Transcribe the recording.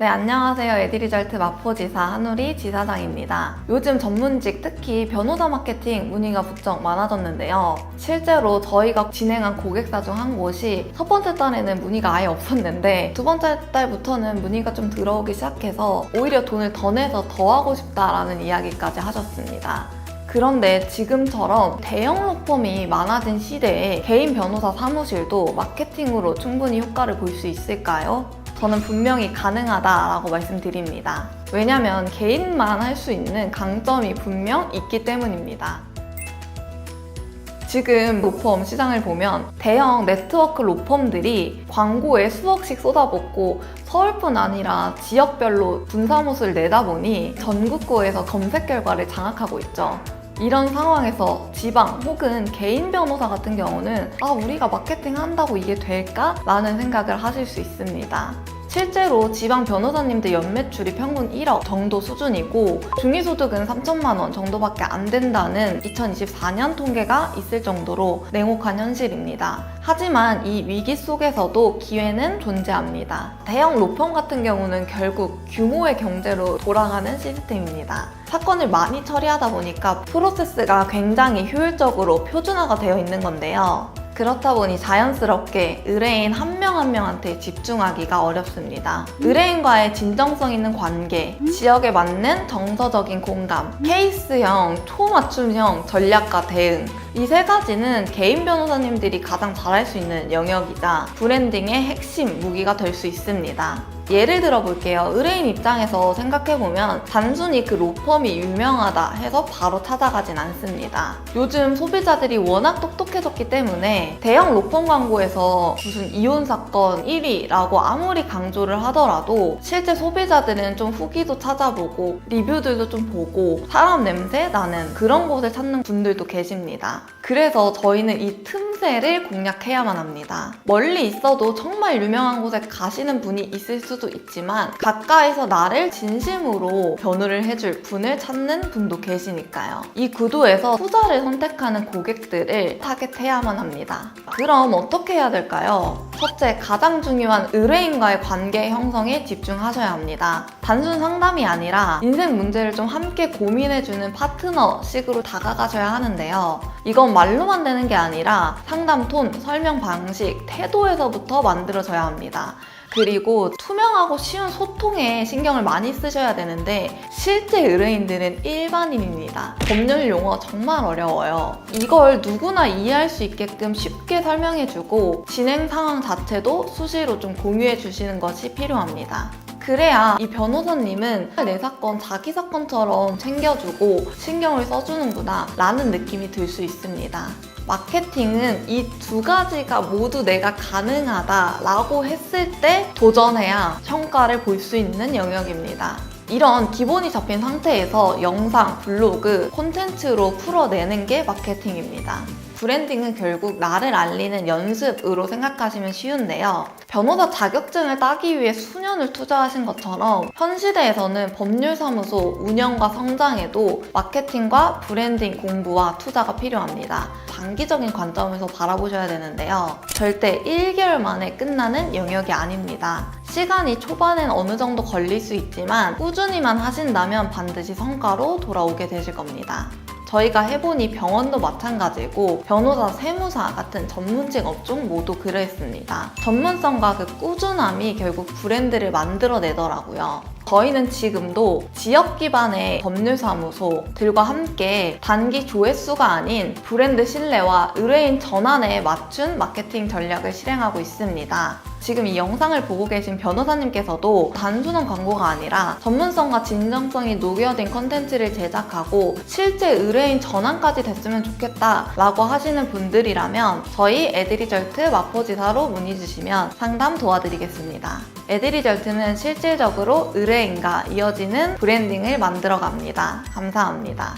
네, 안녕하세요. 에드리절트 마포지사 한우리 지사장입니다. 요즘 전문직, 특히 변호사 마케팅 문의가 부쩍 많아졌는데요. 실제로 저희가 진행한 고객사 중 한 곳이 첫 번째 달에는 문의가 아예 없었는데 두 번째 달부터는 문의가 좀 들어오기 시작해서 오히려 돈을 더 내서 더 하고 싶다라는 이야기까지 하셨습니다. 그런데 지금처럼 대형 로펌이 많아진 시대에 개인 변호사 사무실도 마케팅으로 충분히 효과를 볼 수 있을까요? 저는 분명히 가능하다라고 말씀드립니다. 왜냐면 개인만 할 수 있는 강점이 분명 있기 때문입니다. 지금 로펌 시장을 보면 대형 네트워크 로펌들이 광고에 수억씩 쏟아붓고 서울뿐 아니라 지역별로 분사무소를 내다 보니 전국구에서 검색 결과를 장악하고 있죠. 이런 상황에서 지방 혹은 개인 변호사 같은 경우는 우리가 마케팅 한다고 이게 될까? 라는 생각을 하실 수 있습니다. 실제로 지방 변호사님들 연매출이 평균 1억 정도 수준이고 중위소득은 3천만 원 정도밖에 안 된다는 2024년 통계가 있을 정도로 냉혹한 현실입니다. 하지만 이 위기 속에서도 기회는 존재합니다. 대형 로펌 같은 경우는 결국 규모의 경제로 돌아가는 시스템입니다. 사건을 많이 처리하다 보니까 프로세스가 굉장히 효율적으로 표준화가 되어 있는 건데요. 그렇다 보니 자연스럽게 의뢰인 한 명 한 명한테 집중하기가 어렵습니다. 의뢰인과의 진정성 있는 관계, 지역에 맞는 정서적인 공감, 케이스형, 초맞춤형 전략과 대응, 이 세 가지는 개인 변호사님들이 가장 잘할 수 있는 영역이자 브랜딩의 핵심 무기가 될 수 있습니다. 예를 들어 볼게요. 의뢰인 입장에서 생각해보면 단순히 그 로펌이 유명하다 해서 바로 찾아가진 않습니다. 요즘 소비자들이 워낙 똑똑해졌기 때문에 대형 로펌 광고에서 무슨 이혼 사건 1위라고 아무리 강조를 하더라도 실제 소비자들은 좀 후기도 찾아보고 리뷰들도 좀 보고 사람 냄새 나는 그런 곳을 찾는 분들도 계십니다. 그래서 저희는 이 틈새를 공략해야만 합니다. 멀리 있어도 정말 유명한 곳에 가시는 분이 있을 수도 있지만 가까이서 나를 진심으로 변호를 해줄 분을 찾는 분도 계시니까요. 이 구도에서 투자를 선택하는 고객들을 타겟해야만 합니다. 그럼 어떻게 해야 될까요? 첫째, 가장 중요한 의뢰인과의 관계 형성에 집중하셔야 합니다. 단순 상담이 아니라 인생 문제를 좀 함께 고민해주는 파트너식으로 다가가셔야 하는데요. 이건 말로만 되는 게 아니라 상담 톤, 설명 방식, 태도에서부터 만들어져야 합니다. 그리고 투명하고 쉬운 소통에 신경을 많이 쓰셔야 되는데 실제 의뢰인들은 일반인입니다. 법률 용어 정말 어려워요. 이걸 누구나 이해할 수 있게끔 쉽게 설명해주고 진행 상황 자체도 수시로 좀 공유해 주시는 것이 필요합니다. 그래야 이 변호사님은 내 사건 자기 사건처럼 챙겨주고 신경을 써주는구나 라는 느낌이 들 수 있습니다. 마케팅은 이 두 가지가 모두 내가 가능하다라고 했을 때 도전해야 성과를 볼 수 있는 영역입니다. 이런 기본이 잡힌 상태에서 영상, 블로그, 콘텐츠로 풀어내는 게 마케팅입니다. 브랜딩은 결국 나를 알리는 연습으로 생각하시면 쉬운데요. 변호사 자격증을 따기 위해 수년을 투자하신 것처럼 현 시대에서는 법률사무소 운영과 성장에도 마케팅과 브랜딩 공부와 투자가 필요합니다. 장기적인 관점에서 바라보셔야 되는데요. 절대 1개월 만에 끝나는 영역이 아닙니다. 시간이 초반엔 어느 정도 걸릴 수 있지만 꾸준히만 하신다면 반드시 성과로 돌아오게 되실 겁니다. 저희가 해보니 병원도 마찬가지고 변호사, 세무사 같은 전문직 업종 모두 그랬습니다. 전문성과 그 꾸준함이 결국 브랜드를 만들어내더라고요. 저희는 지금도 지역 기반의 법률사무소들과 함께 단기 조회수가 아닌 브랜드 신뢰와 의뢰인 전환에 맞춘 마케팅 전략을 실행하고 있습니다. 지금 이 영상을 보고 계신 변호사님께서도 단순한 광고가 아니라 전문성과 진정성이 녹여진 컨텐츠를 제작하고 실제 의뢰인 전환까지 됐으면 좋겠다 라고 하시는 분들이라면 저희 에드리절트 마포지사로 문의 주시면 상담 도와드리겠습니다. 에드리절트는 실질적으로 의뢰인과 이어지는 브랜딩을 만들어 갑니다. 감사합니다.